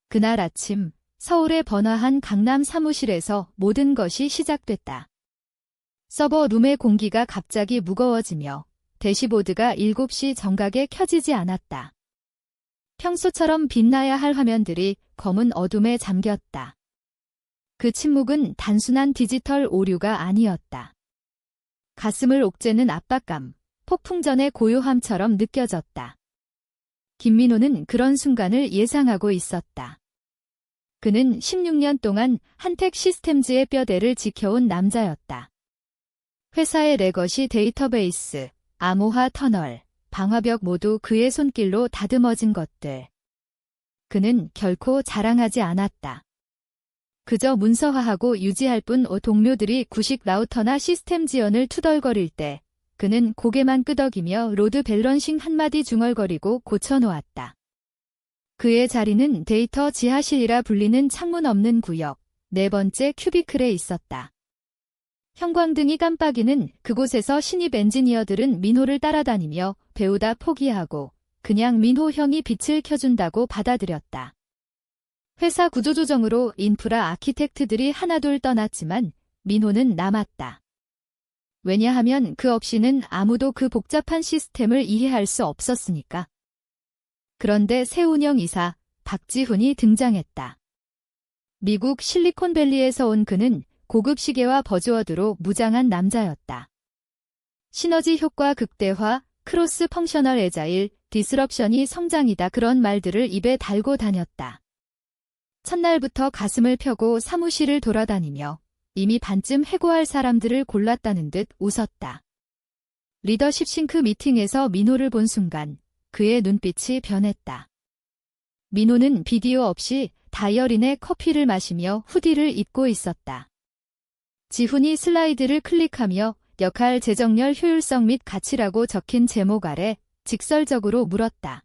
그날 아침 서울의 번화한 강남 사무실에서 모든 것이 시작됐다. 서버룸의 공기가 갑자기 무거워지며 대시보드가 7시 정각에 켜지지 않았다. 평소처럼 빛나야 할 화면들이 검은 어둠에 잠겼다. 그 침묵은 단순한 디지털 오류가 아니었다. 가슴을 옥죄는 압박감, 폭풍 전의 고요함처럼 느껴졌다. 김민호는 그런 순간을 예상하고 있었다. 그는 16년 동안 한택 시스템즈의 뼈대를 지켜온 남자였다. 회사의 레거시 데이터베이스, 암호화 터널, 방화벽 모두 그의 손길로 다듬어진 것들. 그는 결코 자랑하지 않았다. 그저 문서화하고 유지할 뿐 동료들이 구식 라우터나 시스템 지연을 투덜거릴 때 그는 고개만 끄덕이며 로드 밸런싱 한마디 중얼거리고 고쳐놓았다. 그의 자리는 데이터 지하실이라 불리는 창문 없는 구역, 4번째 큐비클에 있었다. 형광등이 깜빡이는 그곳에서 신입 엔지니어들은 민호를 따라다니며 배우다 포기하고 그냥 민호 형이 빛을 켜준다고 받아들였다. 회사 구조조정으로 인프라 아키텍트들이 하나둘 떠났지만 민호는 남았다. 왜냐하면 그 없이는 아무도 그 복잡한 시스템을 이해할 수 없었으니까. 그런데 새 운영 이사 박지훈이 등장했다. 미국 실리콘밸리에서 온 그는 고급 시계와 버즈워드로 무장한 남자였다. 시너지 효과 극대화, 크로스 펑셔널 애자일, 디스럽션이 성장이다 그런 말들을 입에 달고 다녔다. 첫날부터 가슴을 펴고 사무실을 돌아다니며 이미 반쯤 해고할 사람들을 골랐다는 듯 웃었다. 리더십 싱크 미팅에서 민호를 본 순간 그의 눈빛이 변했다. 민호는 비디오 없이 다이어린에 커피를 마시며 후디를 입고 있었다. 지훈이 슬라이드를 클릭하며 역할 재정렬 효율성 및 가치라고 적힌 제목 아래 직설적으로 물었다.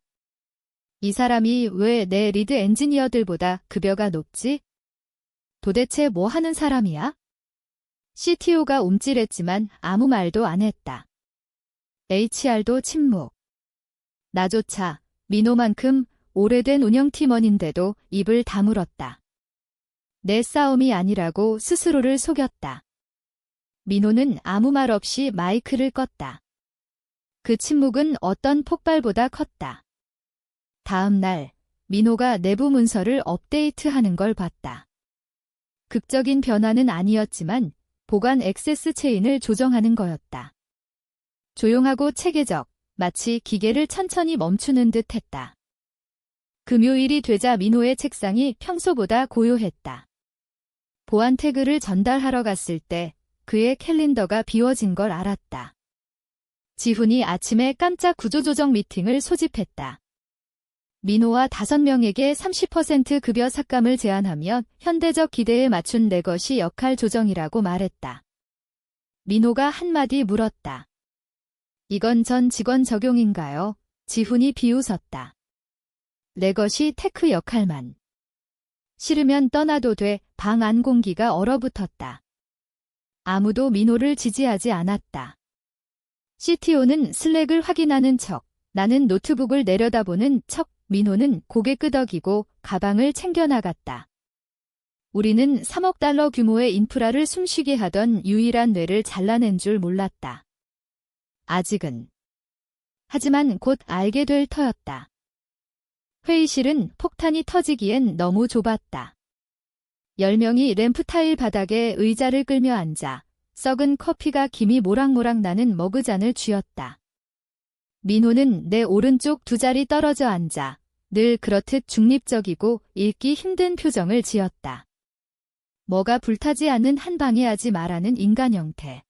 이 사람이 왜 내 리드 엔지니어들보다 급여가 높지? 도대체 뭐 하는 사람이야? CTO가 움찔했지만 아무 말도 안 했다. HR도 침묵. 나조차 민호만큼 오래된 운영팀원인데도 입을 다물었다. 내 싸움이 아니라고 스스로를 속였다. 민호는 아무 말 없이 마이크를 껐다. 그 침묵은 어떤 폭발보다 컸다. 다음 날 민호가 내부 문서를 업데이트하는 걸 봤다. 극적인 변화는 아니었지만 보관 액세스 체인을 조정하는 거였다. 조용하고 체계적, 마치 기계를 천천히 멈추는 듯 했다. 금요일이 되자 민호의 책상이 평소보다 고요했다. 보안 태그를 전달하러 갔을 때 그의 캘린더가 비워진 걸 알았다. 지훈이 아침에 깜짝 구조조정 미팅을 소집했다. 민호와 5명에게 30% 급여 삭감을 제안하며 현대적 기대에 맞춘 내 것이 역할 조정이라고 말했다. 민호가 한마디 물었다. 이건 전 직원 적용인가요? 지훈이 비웃었다. 내 것이 테크 역할만. 싫으면 떠나도 돼. 방 안 공기가 얼어붙었다. 아무도 민호를 지지하지 않았다. CTO는 슬랙을 확인하는 척, 나는 노트북을 내려다보는 척, 민호는 고개 끄덕이고 가방을 챙겨나갔다. 우리는 3억 달러 규모의 인프라를 숨쉬게 하던 유일한 뇌를 잘라낸 줄 몰랐다. 아직은. 하지만 곧 알게 될 터였다. 회의실은 폭탄이 터지기엔 너무 좁았다. 10명이 램프 타일 바닥에 의자를 끌며 앉아 썩은 커피가 김이 모락모락 나는 머그잔을 쥐었다. 민호는 내 오른쪽 2자리 떨어져 앉아 늘 그렇듯 중립적이고 읽기 힘든 표정을 지었다. 뭐가 불타지 않는 한 방에 하지 말라는 인간 형태.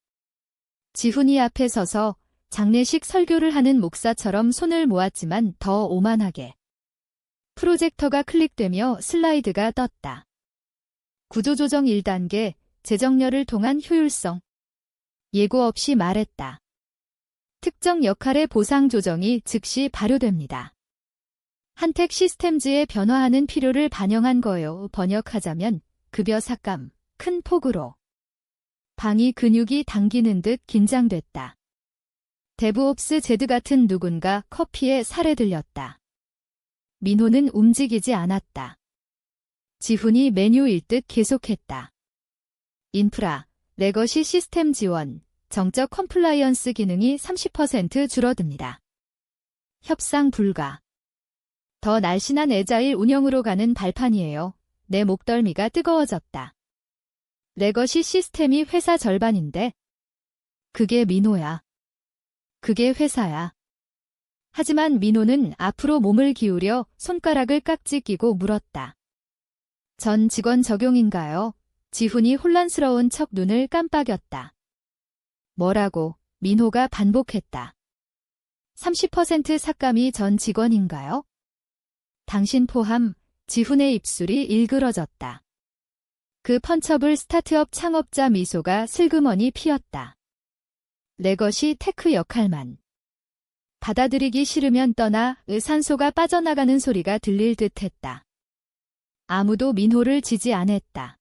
지훈이 앞에 서서 장례식 설교를 하는 목사처럼 손을 모았지만 더 오만하게. 프로젝터가 클릭되며 슬라이드가 떴다. 구조조정 1단계, 재정렬을 통한 효율성. 예고 없이 말했다. 특정 역할의 보상 조정이 즉시 발효됩니다. 한택 시스템즈의 변화하는 필요를 반영한 거요. 번역하자면 급여 삭감, 큰 폭으로. 방이 근육이 당기는 듯 긴장됐다. 데브옵스 제드 같은 누군가 커피에 살에 들렸다. 민호는 움직이지 않았다. 지훈이 메뉴 읽듯 계속했다. 인프라, 레거시 시스템 지원, 정적 컴플라이언스 기능이 30% 줄어듭니다. 협상 불가. 더 날씬한 애자일 운영으로 가는 발판이에요. 내 목덜미가 뜨거워졌다. 레거시 시스템이 회사 절반인데. 그게 민호야. 그게 회사야. 하지만 민호는 앞으로 몸을 기울여 손가락을 깍지 끼고 물었다. 전 직원 적용인가요? 지훈이 혼란스러운 척 눈을 깜빡였다. 뭐라고? 민호가 반복했다. 30% 삭감이 전 직원인가요? 당신 포함. 지훈의 입술이 일그러졌다. 그 펀처블 스타트업 창업자 미소가 슬그머니 피었다. 레거시 테크 역할만. 받아들이기 싫으면 떠나 산소가 빠져나가는 소리가 들릴 듯했다. 아무도 민호를 지지 않았다.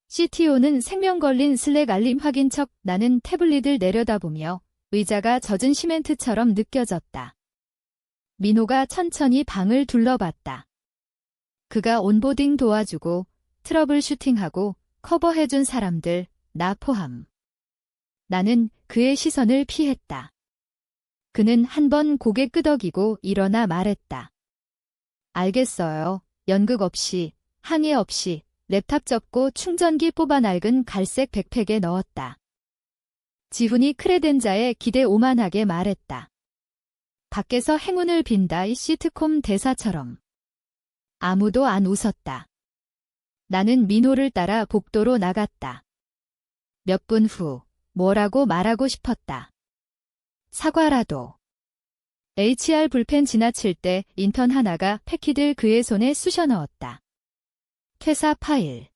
CTO는 생명 걸린 슬랙 알림 확인 척 나는 태블릿을 내려다보며 의자가 젖은 시멘트처럼 느껴졌다. 민호가 천천히 방을 둘러봤다. 그가 온보딩 도와주고 트러블 슈팅하고 커버해준 사람들, 나 포함. 나는 그의 시선을 피했다. 그는 한 번 고개 끄덕이고 일어나 말했다. 알겠어요. 연극 없이, 항의 없이 랩탑 접고 충전기 뽑아 낡은 갈색 백팩에 넣었다. 지훈이 크레덴자에 기대 오만하게 말했다. 밖에서 행운을 빈다 이 시트콤 대사처럼. 아무도 안 웃었다. 나는 민호를 따라 복도로 나갔다. 몇 분 후 뭐라고 말하고 싶었다. 사과라도. HR 불펜 지나칠 때 인턴 하나가 패키들 그의 손에 쑤셔 넣었다. 퇴사 파일.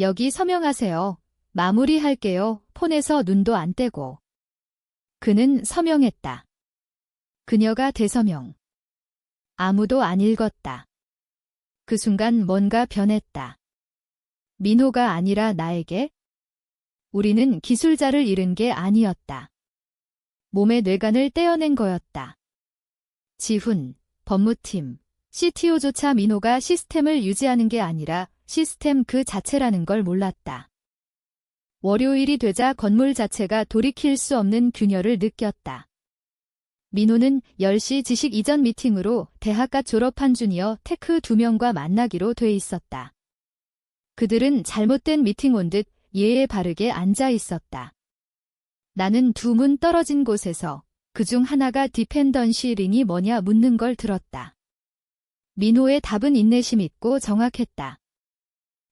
여기 서명하세요. 마무리할게요. 폰에서 눈도 안 떼고. 그는 서명했다. 그녀가 대서명. 아무도 안 읽었다. 그 순간 뭔가 변했다. 민호가 아니라 나에게? 우리는 기술자를 잃은 게 아니었다. 몸의 뇌관을 떼어낸 거였다. 지훈, 법무팀, CTO조차 민호가 시스템을 유지하는 게 아니라 시스템 그 자체라는 걸 몰랐다. 월요일이 되자 건물 자체가 돌이킬 수 없는 균열을 느꼈다. 민호는 10시 지식 이전 미팅으로 대학가 졸업한 주니어 테크 2명과 만나기로 돼 있었다. 그들은 잘못된 미팅 온 듯 예에 바르게 앉아 있었다. 나는 두 문 떨어진 곳에서 그중 하나가 디펜던시 링이 뭐냐 묻는 걸 들었다. 민호의 답은 인내심 있고 정확했다.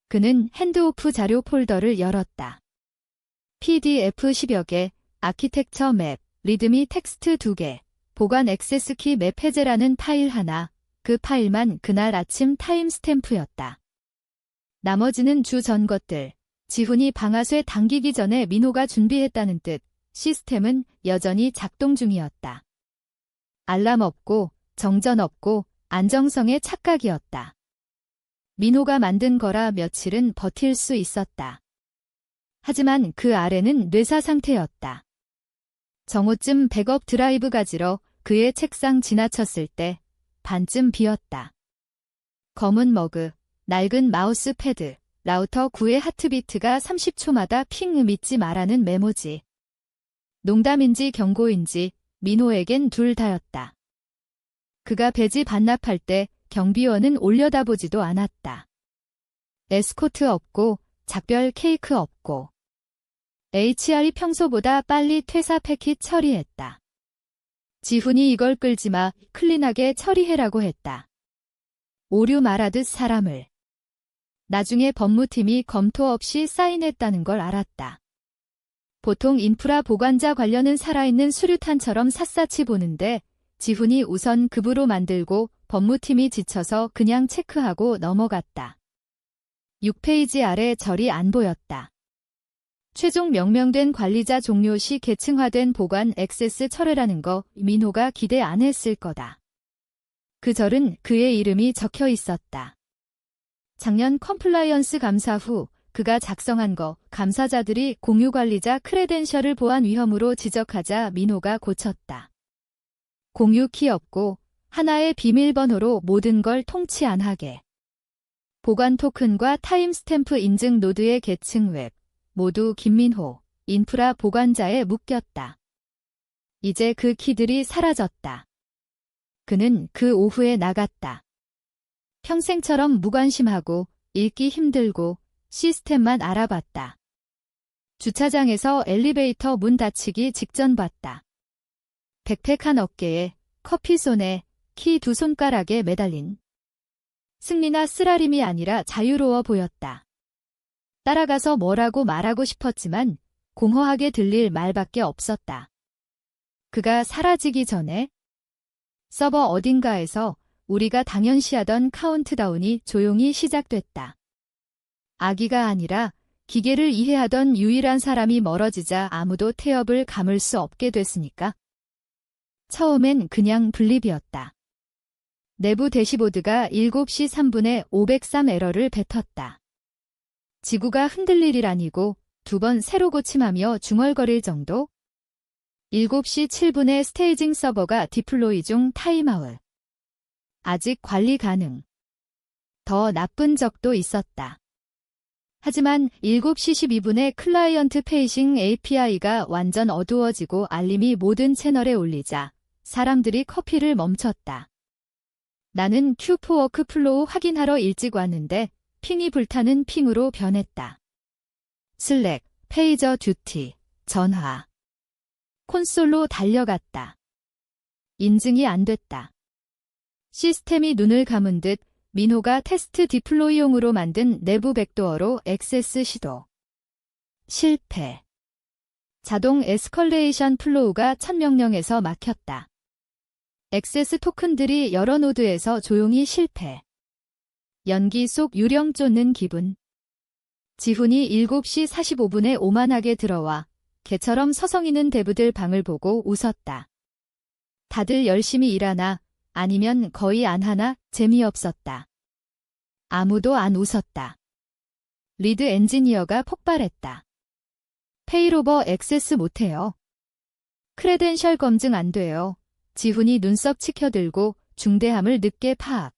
그는 핸드오프 자료 폴더를 열었다. PDF 10여 개, 아키텍처 맵, 리드미 텍스트 2개, 보관 액세스키 맵 해제라는 파일 하나, 그 파일만 그날 아침 타임스탬프였다. 나머지는 주 전 것들, 지훈이 방아쇠 당기기 전에 민호가 준비했다는 뜻, 시스템은 여전히 작동 중이었다. 알람 없고, 정전 없고, 안정성의 착각이었다. 민호가 만든 거라 며칠은 버틸 수 있었다. 하지만 그 아래는 뇌사 상태였다. 정오쯤 백업 드라이브 가지러 그의 책상 지나쳤을 때 반쯤 비었다. 검은 머그, 낡은 마우스 패드, 라우터 9의 하트비트가 30초마다 핑 믿지 마라는 메모지. 농담인지 경고인지 민호에겐 둘 다였다. 그가 배지 반납할 때 경비원은 올려다보지도 않았다. 에스코트 없고 작별 케이크 없고. HR이 평소보다 빨리 퇴사 패킷 처리했다. 지훈이 이걸 끌지 마, 클린하게 처리해라고 했다. 오류 말하듯 사람을. 나중에 법무팀이 검토 없이 사인했다는 걸 알았다. 보통 인프라 보관자 관련은 살아있는 수류탄처럼 샅샅이 보는데 지훈이 우선 급으로 만들고 법무팀이 지쳐서 그냥 체크하고 넘어갔다. 6페이지 아래 절이 안 보였다. 최종 명명된 관리자 종료 시 계층화된 보관 액세스 철회라는 거 민호가 기대 안 했을 거다. 그 절은 그의 이름이 적혀 있었다. 작년 컴플라이언스 감사 후 그가 작성한 거 감사자들이 공유관리자 크레덴셜을 보안 위험으로 지적하자 민호가 고쳤다. 공유 키 없고 하나의 비밀번호로 모든 걸 통치 안 하게. 보관 토큰과 타임스탬프 인증 노드의 계층 웹, 모두 김민호, 인프라 보관자에 묶였다. 이제 그 키들이 사라졌다. 그는 그 오후에 나갔다. 평생처럼 무관심하고 읽기 힘들고 시스템만 알아봤다. 주차장에서 엘리베이터 문 닫히기 직전 봤다. 백팩한 어깨에, 커피 손에, 키 두 손가락에 매달린. 승리나 쓰라림이 아니라 자유로워 보였다. 따라가서 뭐라고 말하고 싶었지만 공허하게 들릴 말밖에 없었다. 그가 사라지기 전에 서버 어딘가에서 우리가 당연시하던 카운트다운이 조용히 시작됐다. 아기가 아니라 기계를 이해하던 유일한 사람이 멀어지자 아무도 태엽을 감을 수 없게 됐으니까. 처음엔 그냥 분립이었다. 내부 대시보드가 7시 3분에 503 에러를 뱉었다. 지구가 흔들릴 일 아니고 2번 새로 고침하며 중얼거릴 정도? 7시 7분에 스테이징 서버가 디플로이 중 타임아웃. 아직 관리 가능. 더 나쁜 적도 있었다. 하지만 7시 12분에 클라이언트 페이싱 API가 완전 어두워지고 알림이 모든 채널에 울리자 사람들이 커피를 멈췄다. 나는 큐프 워크플로우 확인하러 일찍 왔는데 핑이 불타는 핑으로 변했다. 슬랙, 페이저 듀티, 전화. 콘솔로 달려갔다. 인증이 안 됐다. 시스템이 눈을 감은 듯 민호가 테스트 디플로이용으로 만든 내부 백도어로 액세스 시도. 실패. 자동 에스컬레이션 플로우가 첫 명령에서 막혔다. 액세스 토큰들이 여러 노드에서 조용히 실패. 연기 속 유령 쫓는 기분. 지훈이 7시 45분에 오만하게 들어와 개처럼 서성이는 데브들 방을 보고 웃었다. 다들 열심히 일하나 아니면 거의 안 하나 재미없었다. 아무도 안 웃었다. 리드 엔지니어가 폭발했다. 페이로버 액세스 못해요. 크레덴셜 검증 안 돼요. 지훈이 눈썹 치켜들고 중대함을 늦게 파악.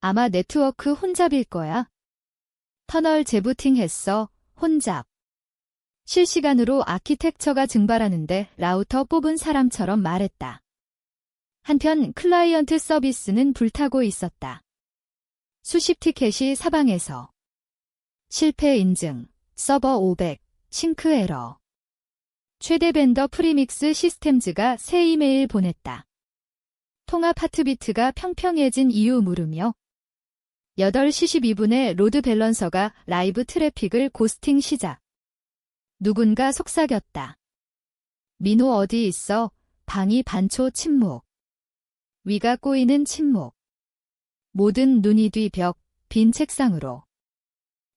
아마 네트워크 혼잡일 거야. 터널 재부팅 했어. 혼잡. 실시간으로 아키텍처가 증발하는데 라우터 뽑은 사람처럼 말했다. 한편 클라이언트 서비스는 불타고 있었다. 수십 티켓이 사방에서. 실패 인증, 서버 500, 싱크 에러. 최대 벤더 프리믹스 시스템즈가 새 이메일 보냈다. 통합 하트비트가 평평해진 이유 물으며 8시 12분에 로드 밸런서가 라이브 트래픽을 고스팅 시작. 누군가 속삭였다. 민호 어디 있어? 방이 반초 침묵. 위가 꼬이는 침묵. 모든 눈이 뒤 벽, 빈 책상으로.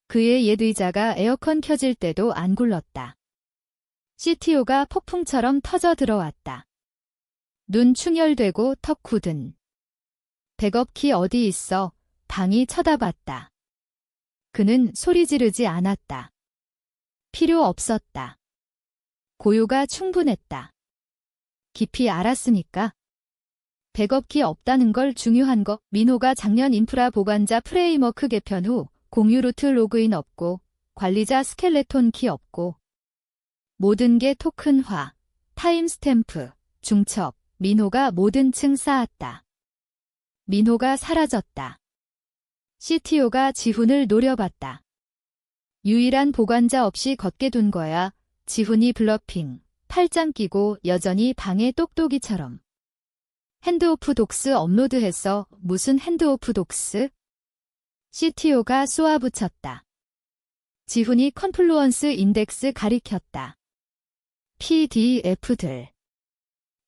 그의 옛 의자가 에어컨 켜질 때도 안 굴렀다. CTO가 폭풍처럼 터져 들어왔다. 눈 충혈되고 턱 굳은. 백업키 어디 있어? 방이 쳐다봤다. 그는 소리 지르지 않았다. 필요 없었다. 고요가 충분했다. 깊이 알았으니까. 백업키 없다는 걸 중요한 거. 민호가 작년 인프라 보관자 프레임워크 개편 후 공유 루트 로그인 없고 관리자 스켈레톤 키 없고 모든 게 토큰화, 타임스탬프, 중첩, 민호가 모든 층 쌓았다. 민호가 사라졌다. CTO가 지훈을 노려봤다. 유일한 보관자 없이 걷게 둔 거야. 지훈이 블러핑, 팔짱 끼고 여전히 방에 똑똑이처럼. 핸드오프 독스 업로드했어. 무슨 핸드오프 독스? CTO가 쏘아붙였다. 지훈이 컨플루언스 인덱스 가리켰다. PDF들.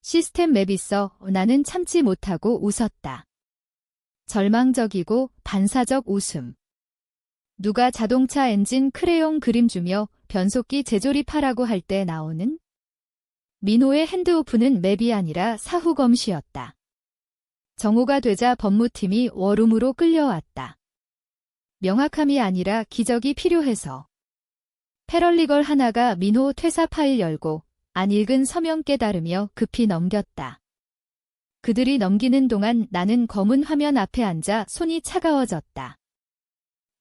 시스템 맵 있어. 나는 참지 못하고 웃었다. 절망적이고 반사적 웃음. 누가 자동차 엔진 크레용 그림 주며 변속기 재조립하라고 할 때 나오는? 민호의 핸드오프는 맵이 아니라 사후 검시였다. 정오가 되자 법무팀이 워룸으로 끌려왔다. 명확함이 아니라 기적이 필요해서. 패럴리걸 하나가 민호 퇴사 파일 열고 안 읽은 서명 깨달으며 급히 넘겼다. 그들이 넘기는 동안 나는 검은 화면 앞에 앉아 손이 차가워졌다.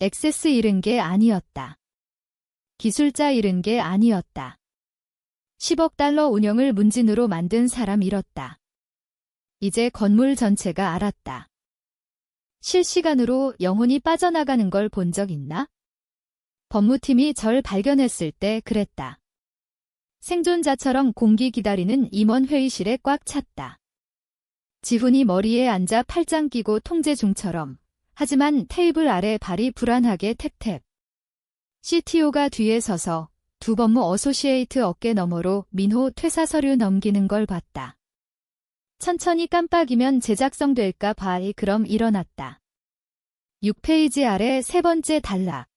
액세스 잃은 게 아니었다. 기술자 잃은 게 아니었다. 10억 달러 운영을 문진으로 만든 사람 잃었다. 이제 건물 전체가 알았다. 실시간으로 영혼이 빠져나가는 걸 본 적 있나? 법무팀이 절 발견했을 때 그랬다. 생존자처럼 공기 기다리는 임원 회의실에 꽉 찼다. 지훈이 머리에 앉아 팔짱 끼고 통제 중처럼, 하지만 테이블 아래 발이 불안하게 탭탭. CTO가 뒤에 서서 두 법무 어소시에이트 어깨 너머로 민호 퇴사 서류 넘기는 걸 봤다. 천천히 깜빡이면 제작성 될까 봐. 그럼 일어났다. 6페이지 아래 세 번째 단락.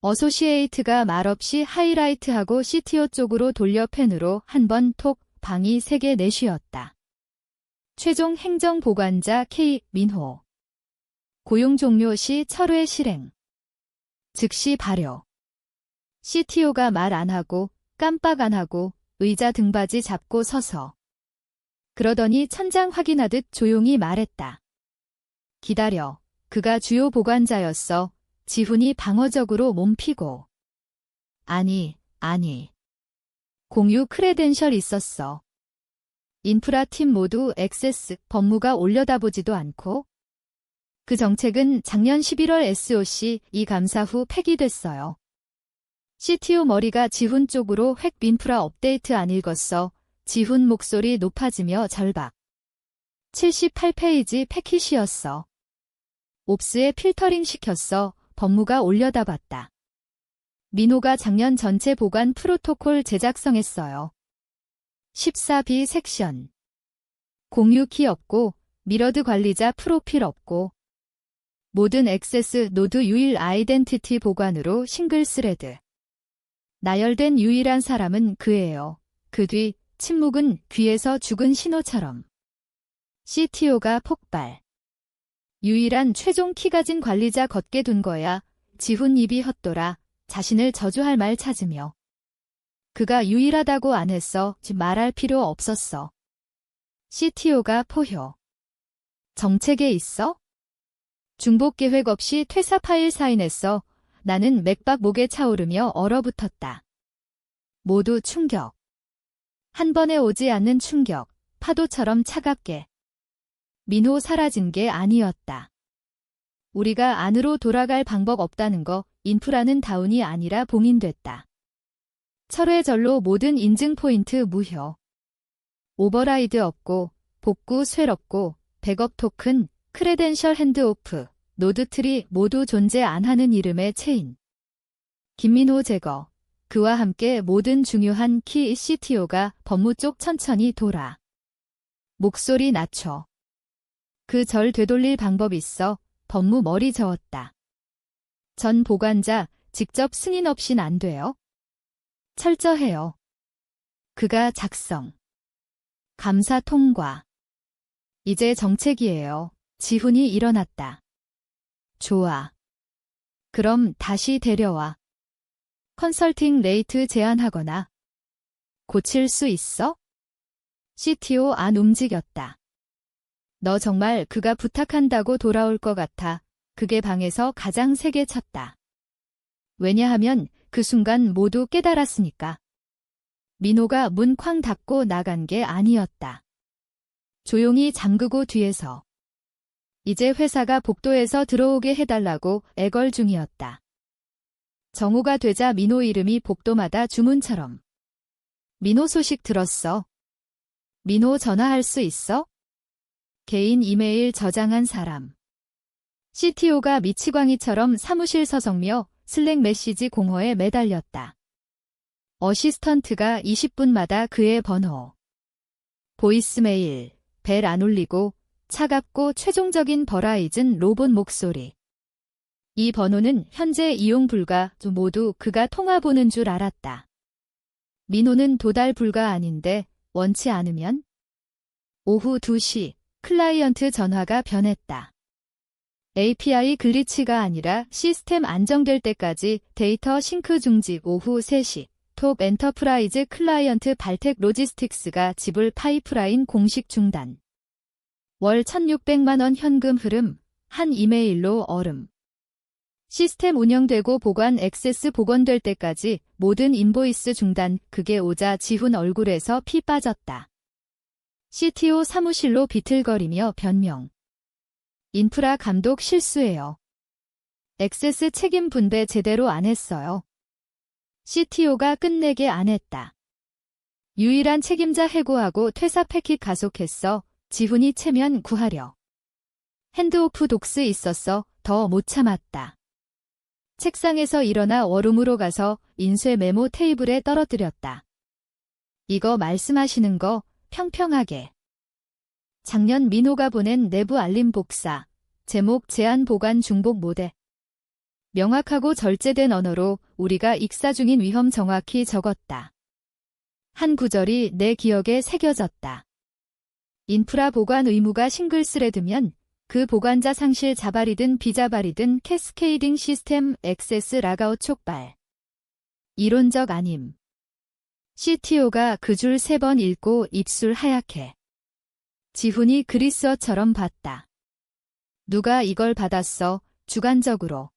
어소시에이트가 말없이 하이라이트하고 CTO 쪽으로 돌려 펜으로 한 번 톡, 방이 3개 내쉬었다. 최종 행정보관자 K. 민호. 고용 종료 시 철회 실행. 즉시 발효. CTO가 말 안 하고 깜빡 안 하고 의자 등받이 잡고 서서. 그러더니 천장 확인하듯 조용히 말했다. 기다려. 그가 주요 보관자였어. 지훈이 방어적으로 몸피고. 아니. 공유 크레덴셜 있었어. 인프라 팀 모두 액세스, 법무가 올려다보지도 않고. 그 정책은 작년 11월 SOC 이 감사 후 폐기됐어요. CTO 머리가 지훈 쪽으로 획 인프라 업데이트 안 읽었어. 지훈 목소리 높아지며 절박. 78페이지 패킷이었어. 옵스에 필터링 시켰어. 법무가 올려다봤다. 민호가 작년 전체 보관 프로토콜 제작성했어요. 14B 섹션. 공유키 없고, 미러드 관리자 프로필 없고, 모든 액세스 노드 유일 아이덴티티 보관으로 싱글 스레드. 나열된 유일한 사람은 그예요. 그 뒤, 침묵은 귀에서 죽은 신호처럼. CTO가 폭발. 유일한 최종 키 가진 관리자 걷게 둔 거야. 지훈 입이 헛돌아 자신을 저주할 말 찾으며. 그가 유일하다고 안 했어. 말할 필요 없었어. CTO가 포효. 정책에 있어? 중복 계획 없이 퇴사 파일 사인했어. 나는 맥박 목에 차오르며 얼어붙었다. 모두 충격. 한 번에 오지 않는 충격, 파도처럼 차갑게. 민호 사라진 게 아니었다. 우리가 안으로 돌아갈 방법 없다는 거, 인프라는 다운이 아니라 봉인됐다. 철회절로 모든 인증 포인트 무효. 오버라이드 없고, 복구 쇠 없고, 백업 토큰, 크레덴셜 핸드오프, 노드트리 모두 존재 안 하는 이름의 체인. 김민호 제거. 그와 함께 모든 중요한 키 CTO가 법무 쪽 천천히 돌아. 목소리 낮춰. 그 절 되돌릴 방법 있어. 법무 머리 저었다. 전 보관자 직접 승인 없인 안 돼요. 철저해요. 그가 작성. 감사 통과. 이제 정책이에요. 지훈이 일어났다. 좋아. 그럼 다시 데려와. 컨설팅 레이트 제한하거나. 고칠 수 있어? CTO 안 움직였다. 너 정말 그가 부탁한다고 돌아올 것 같아. 그게 방에서 가장 세게 쳤다. 왜냐하면 그 순간 모두 깨달았으니까. 민호가 문 쾅 닫고 나간 게 아니었다. 조용히 잠그고 뒤에서. 이제 회사가 복도에서 들어오게 해달라고 애걸 중이었다. 정오가 되자 민호 이름이 복도마다 주문처럼. 민호 소식 들었어. 민호 전화할 수 있어? 개인 이메일 저장한 사람. CTO가 미치광이처럼 사무실 서성며 슬랙 메시지 공허에 매달렸다. 어시스턴트가 20분마다 그의 번호. 보이스메일, 벨 안 울리고 차갑고 최종적인 버라이즌 로봇 목소리. 이 번호는 현재 이용 불가, 모두 그가 통화 보는 줄 알았다. 민호는 도달 불가 아닌데 원치 않으면? 오후 2시 클라이언트 전화가 변했다. API 글리치가 아니라 시스템 안정될 때까지 데이터 싱크 중지. 오후 3시 톱 엔터프라이즈 클라이언트 발텍 로지스틱스가 지불 파이프라인 공식 중단. 월 1,600만 원 현금 흐름, 한 이메일로 얼음. 시스템 운영되고 보관 액세스 복원될 때까지 모든 인보이스 중단. 그게 오자 지훈 얼굴에서 피 빠졌다. CTO 사무실로 비틀거리며 변명. 인프라 감독 실수예요. 액세스 책임 분배 제대로 안 했어요. CTO가 끝내게 안 했다. 유일한 책임자 해고하고 퇴사 패킷 가속했어. 지훈이 체면 구하려. 핸드오프 독스 있었어. 더 못 참았다. 책상에서 일어나 워룸으로 가서 인쇄 메모 테이블에 떨어뜨렸다. 이거 말씀하시는 거 평평하게. 작년 민호가 보낸 내부 알림 복사. 제목 제한 보관 중복 모델. 명확하고 절제된 언어로 우리가 익사 중인 위험 정확히 적었다. 한 구절이 내 기억에 새겨졌다. 인프라 보관 의무가 싱글스레드면 그 보관자 상실 자발이든 비자발이든 캐스케이딩 시스템 액세스 락아웃 촉발. 이론적 아님. CTO가 그 줄 3번 읽고 입술 하얗게. 지훈이 그리스어처럼 봤다. 누가 이걸 받았어? 주관적으로.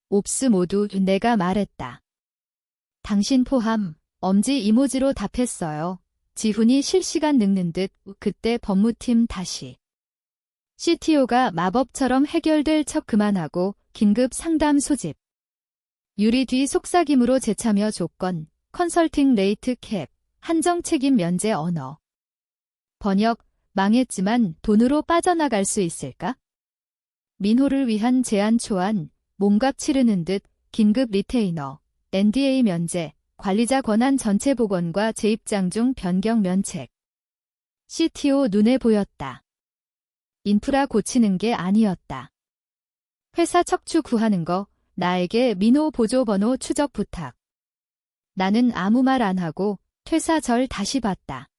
옵스 모두 내가 말했다. 당신 포함, 엄지 이모지로 답했어요. 지훈이 실시간 늙는 듯. 그때 법무팀 다시. CTO가 마법처럼 해결될 척 그만하고 긴급 상담 소집. 유리 뒤 속삭임으로 재참여 조건, 컨설팅 레이트 캡, 한정 책임 면제 언어. 번역, 망했지만 돈으로 빠져나갈 수 있을까? 민호를 위한 제안 초안, 몸값 치르는 듯 긴급 리테이너, NDA 면제, 관리자 권한 전체 복원과 재입장 중 변경 면책. CTO 눈에 보였다. 인프라 고치는 게 아니었다. 회사 척추 구하는 거, 나에게 민호 보조 번호 추적 부탁. 나는 아무 말 안 하고 퇴사 절 다시 봤다.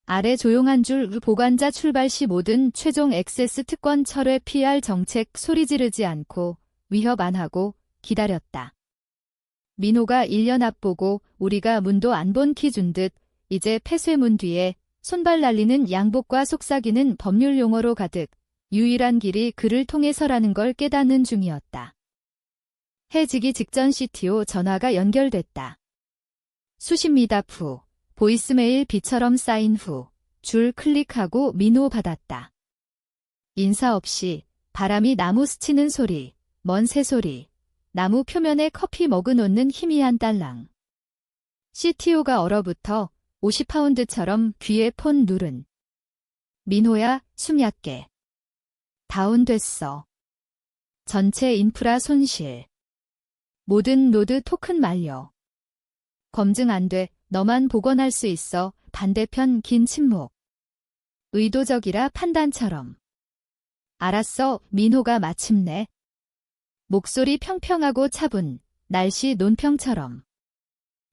아래 조용한 줄 보관자 출발 시 모든 최종 액세스 특권 철회 PR 정책 소리 지르지 않고 위협 안 하고 기다렸다. 민호가 1년 앞보고 우리가 문도 안 본 키 준 듯 이제 폐쇄문 뒤에 손발 날리는 양복과 속삭이는 법률 용어로 가득 유일한 길이 그를 통해서라는 걸 깨닫는 중이었다. 해지기 직전 CTO 전화가 연결됐다. 수십 미답 후 보이스메일 비처럼 쌓인 후 줄 클릭하고 민호 받았다. 인사 없이 바람이 나무 스치는 소리, 먼 새소리, 나무 표면에 커피 머그 놓는 희미한 딸랑. CTO가 얼어붙어 50파운드처럼 귀에 폰 누른. 민호야, 숨 얕게. 다운됐어. 전체 인프라 손실. 모든 노드 토큰 만료. 검증 안 돼. 너만 복원할 수 있어. 반대편 긴 침묵. 의도적이라 판단처럼. 알았어. 민호가 마침내. 목소리 평평하고 차분. 날씨 논평처럼.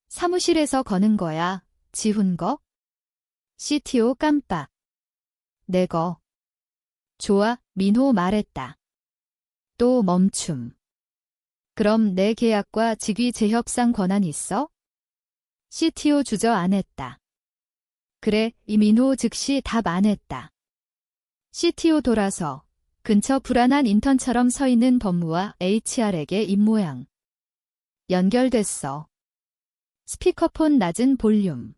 사무실에서 거는 거야. 지훈 거? CTO 깜빡. 내 거. 좋아. 민호 말했다. 또 멈춤. 그럼 내 계약과 직위 재협상 권한 있어? CTO 주저안했다. 그래, 이민호 즉시 답 안 했다. CTO 돌아서 근처 불안한 인턴처럼 서 있는 법무와 HR에게 입모양. 연결됐어. 스피커폰 낮은 볼륨.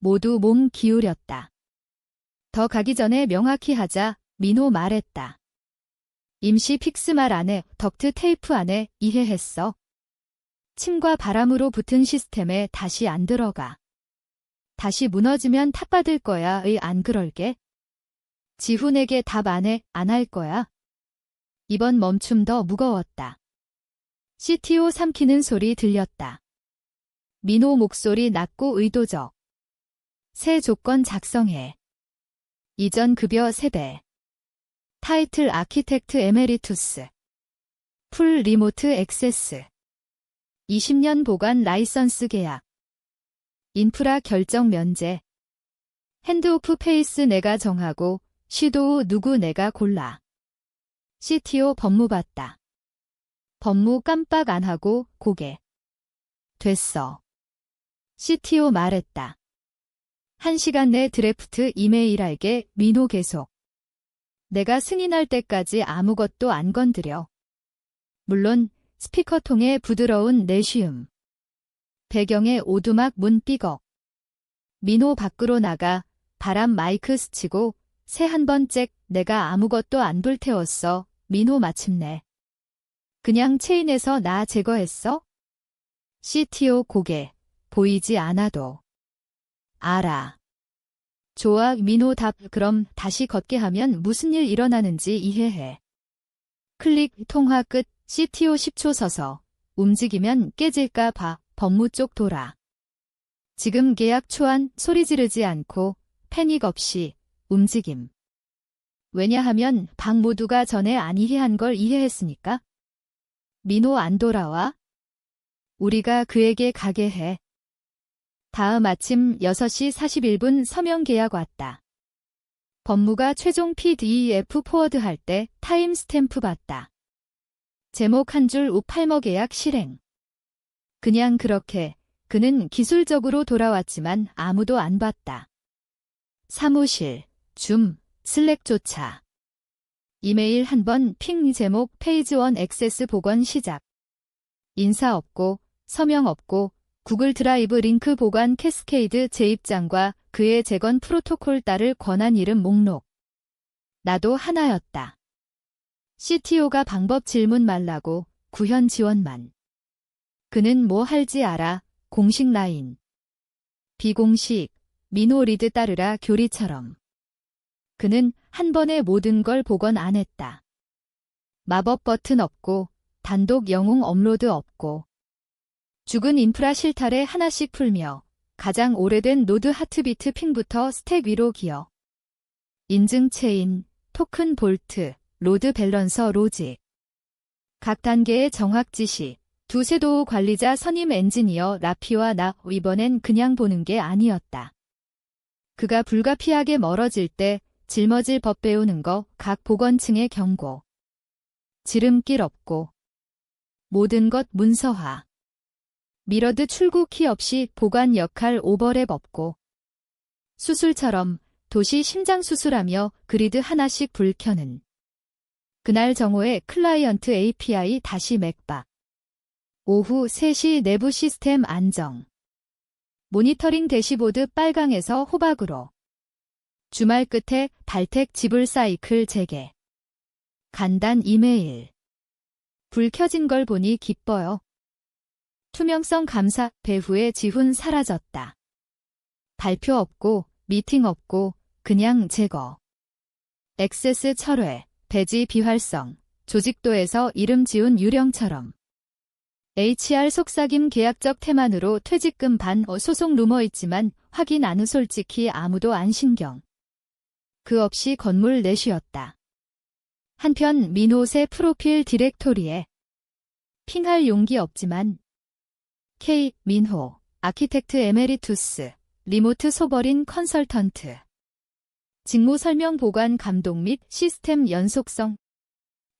모두 몸 기울였다. 더 가기 전에 명확히 하자. 민호 말했다. 임시 픽스말 안에 덕트 테이프 안에 이해했어. 침과 바람으로 붙은 시스템에 다시 안 들어가. 다시 무너지면 탓받을 거야. 안 그럴게. 지훈에게 답 안 해. 안 할 거야. 이번 멈춤 더 무거웠다. CTO 삼키는 소리 들렸다. 민호 목소리 낮고 의도적. 새 조건 작성해. 이전 급여 3배. 타이틀 아키텍트 에메리투스. 풀 리모트 액세스. 20년 보관 라이선스 계약. 인프라 결정 면제. 핸드오프 페이스 내가 정하고 시도우 누구 내가 골라. CTO 법무 받다. 법무 깜빡 안 하고 고개. 됐어. CTO 말했다. 1시간 내 드래프트 이메일할게. 민호 계속. 내가 승인할 때까지 아무것도 안 건드려. 물론 스피커통의 부드러운 내쉬음. 배경에 오두막 문 삐걱. 민호 밖으로 나가 바람 마이크 스치고 새 한 번 잭. 내가 아무것도 안 불태웠어. 민호 마침내. 그냥 체인에서 나 제거했어? CTO 고개. 보이지 않아도. 알아. 좋아. 민호 답. 그럼 다시 걷게 하면 무슨 일 일어나는지 이해해. 클릭. 통화 끝. CTO 10초 서서. 움직이면 깨질까 봐. 법무 쪽 돌아. 지금 계약 초안. 소리 지르지 않고 패닉 없이 움직임. 왜냐하면 방 모두가 전에 안 이해한 걸 이해했으니까. 민호 안 돌아와? 우리가 그에게 가게 해. 다음 아침 6시 41분 서명 계약 왔다. 법무가 최종 PDF 포워드할 때 타임 스탬프 받다. 제목 한 줄 우팔머 계약 실행. 그냥 그렇게 그는 기술적으로 돌아왔지만 아무도 안 봤다. 사무실, 줌, 슬랙조차. 이메일 한 번 핑 제목 페이지 1 액세스 복원 시작. 인사 없고 서명 없고 구글 드라이브 링크 보관 캐스케이드 재입장과 그의 재건 프로토콜 따를 권한 이름 목록. 나도 하나였다. CTO가 방법 질문 말라고 구현 지원만. 그는 뭐 할지 알아. 공식 라인. 비공식. 민호 리드 따르라 교리처럼. 그는 한 번에 모든 걸 복원 안 했다. 마법 버튼 없고 단독 영웅 업로드 없고 죽은 인프라 실타래 하나씩 풀며 가장 오래된 노드 하트비트 핑부터 스택 위로 기어. 인증 체인, 토큰 볼트, 로드 밸런서 로직. 각 단계의 정확 지시. 두 섀도우 관리자 선임 엔지니어 라피와 나 이번엔 그냥 보는 게 아니었다. 그가 불가피하게 멀어질 때 짊어질 법 배우는 거 각 보건층의 경고. 지름길 없고 모든 것 문서화. 미러드 출구 키 없이 보관 역할 오버랩 없고 수술처럼 도시 심장 수술하며 그리드 하나씩 불 켜는. 그날 정오에 클라이언트 API 다시 맥박. 오후 3시 내부 시스템 안정. 모니터링 대시보드 빨강에서 호박으로. 주말 끝에 발텍 지불 사이클 재개. 간단 이메일. 불 켜진 걸 보니 기뻐요. 투명성 감사. 배후의 지훈 사라졌다. 발표 없고 미팅 없고 그냥 제거. 액세스 철회. 배지 비활성. 조직도에서 이름 지운 유령처럼. HR 속삭임 계약적 태만으로 퇴직금 반 소송 루머 있지만 확인 안 후 솔직히 아무도 안 신경. 그 없이 건물 내쉬었다. 한편 민호 새 프로필 디렉토리에 핑할 용기 없지만 K. 민호, 아키텍트 에메리투스, 리모트 소버린 컨설턴트. 직무 설명 보관 감독 및 시스템 연속성.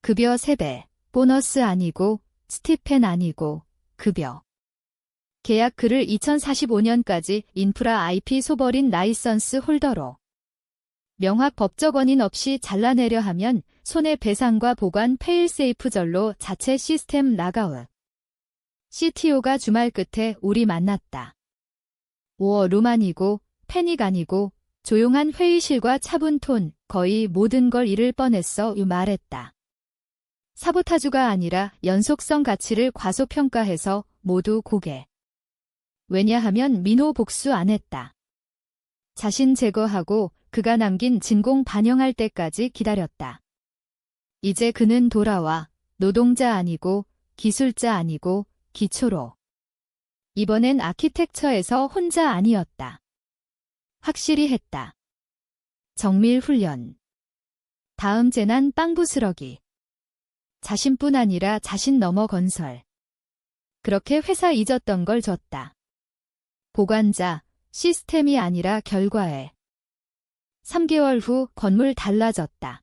급여 3배, 보너스 아니고 스티펜 아니고 급여. 계약 글을 2045년까지 인프라 IP 소버린 라이선스 홀더로. 명확 법적 원인 없이 잘라내려 하면 손해배상과 보관 페일세이프절로 자체 시스템 락아웃. CTO가 주말 끝에 우리 만났다. 워룸 아니고 패닉 아니고 조용한 회의실과 차분 톤. 거의 모든 걸 잃을 뻔했어 말했다. 사보타주가 아니라 연속성 가치를 과소평가해서 모두 고개. 왜냐하면 민호 복수 안 했다. 자신 제거하고 그가 남긴 진공 반영할 때까지 기다렸다. 이제 그는 돌아와. 노동자 아니고 기술자 아니고 기초로. 이번엔 아키텍처에서 혼자 아니었다. 확실히 했다. 정밀 훈련. 다음 재난 빵 부스러기. 자신뿐 아니라 자신 넘어 건설. 그렇게 회사 잊었던 걸 줬다. 보관자, 시스템이 아니라 결과에. 3개월 후 건물 달라졌다.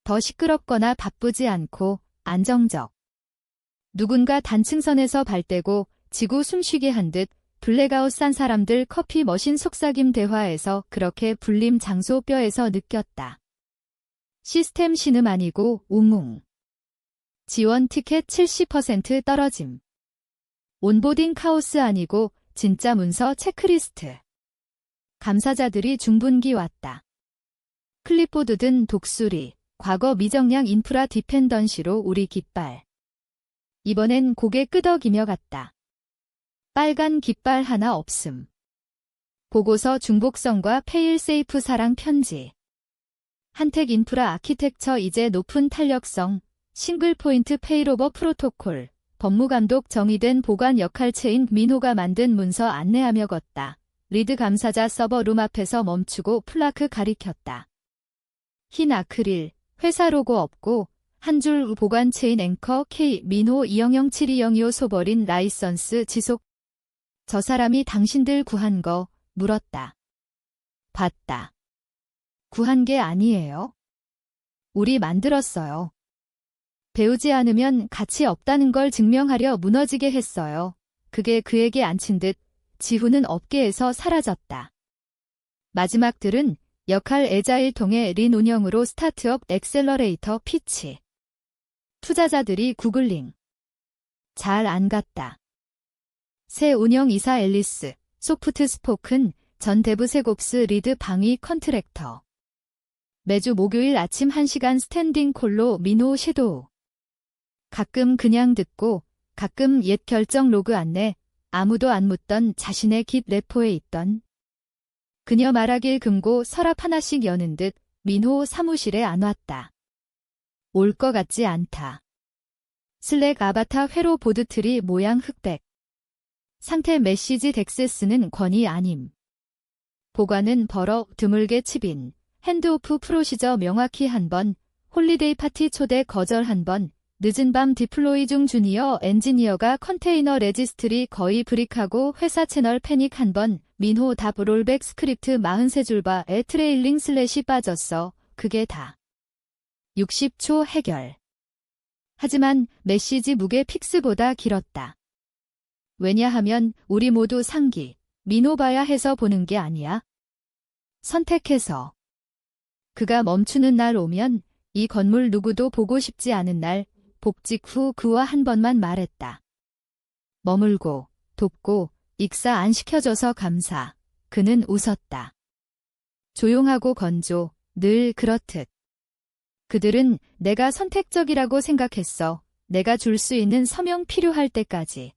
더 시끄럽거나 바쁘지 않고 안정적. 누군가 단층선에서 발대고 지구 숨쉬게 한 듯 블랙아웃 산 사람들 커피 머신 속삭임 대화에서 그렇게 불림 장소 뼈에서 느꼈다. 시스템 신음 아니고 웅웅. 지원 티켓 70% 떨어짐. 온보딩 카오스 아니고 진짜 문서 체크리스트. 감사자들이 중분기 왔다. 클립보드 든 독수리, 과거 미정량 인프라 디펜던시로 우리 깃발. 이번엔 고개 끄덕이며 갔다. 빨간 깃발 하나 없음. 보고서 중복성과 페일세이프 사랑 편지. 한택 인프라 아키텍처 이제 높은 탄력성, 싱글 포인트 페이로버 프로토콜, 법무감독 정의된 보관 역할체인 민호가 만든 문서 안내하며 걷다. 리드 감사자 서버 룸 앞에서 멈추고 플라크 가리켰다. 흰 아크릴, 회사 로고 없고 한 줄 보관체인 앵커 K 민호 20072025 소버린 라이선스 지속. 저 사람이 당신들 구한 거 물었다. 봤다. 구한 게 아니에요. 우리 만들었어요. 배우지 않으면 가치 없다는 걸 증명하려 무너지게 했어요. 그게 그에게 안친 듯 지훈은 업계에서 사라졌다. 마지막들은 역할 애자일 통해 린 운영으로 스타트업 엑셀러레이터 피치. 투자자들이 구글링. 잘 안 갔다. 새 운영이사 앨리스, 소프트 스포큰 전 데브세곱스 리드 방위 컨트랙터. 매주 목요일 아침 1시간 스탠딩 콜로 민호 섀도우. 가끔 그냥 듣고 가끔 옛 결정 로그 안내, 아무도 안 묻던 자신의 깃 레포에 있던. 그녀 말하길 금고 서랍 하나씩 여는 듯 민호 사무실에 안 왔다. 올 것 같지 않다. 슬랙 아바타 회로 보드트리 모양 흑백. 상태 메시지 덱세스는 권위 아님. 보관은 벌어 드물게 칩인. 핸드오프 프로시저 명확히 한 번. 홀리데이 파티 초대 거절 한 번. 늦은 밤 디플로이 중 주니어 엔지니어가 컨테이너 레지스트리 거의 브릭하고 회사 채널 패닉 한 번. 민호 답 롤백 스크립트 43줄바에 트레일링 슬래시 빠졌어. 그게 다. 60초 해결. 하지만 메시지 무게 픽스보다 길었다. 왜냐하면 우리 모두 상기, 민호 봐야 해서 보는 게 아니야. 선택해서. 그가 멈추는 날 오면 이 건물 누구도 보고 싶지 않은 날, 복직 후 그와 한 번만 말했다. 머물고, 돕고, 익사 안 시켜줘서 감사. 그는 웃었다. 조용하고 건조, 늘 그렇듯. 그들은 내가 선택적이라고 생각했어. 내가 줄 수 있는 서명 필요할 때까지.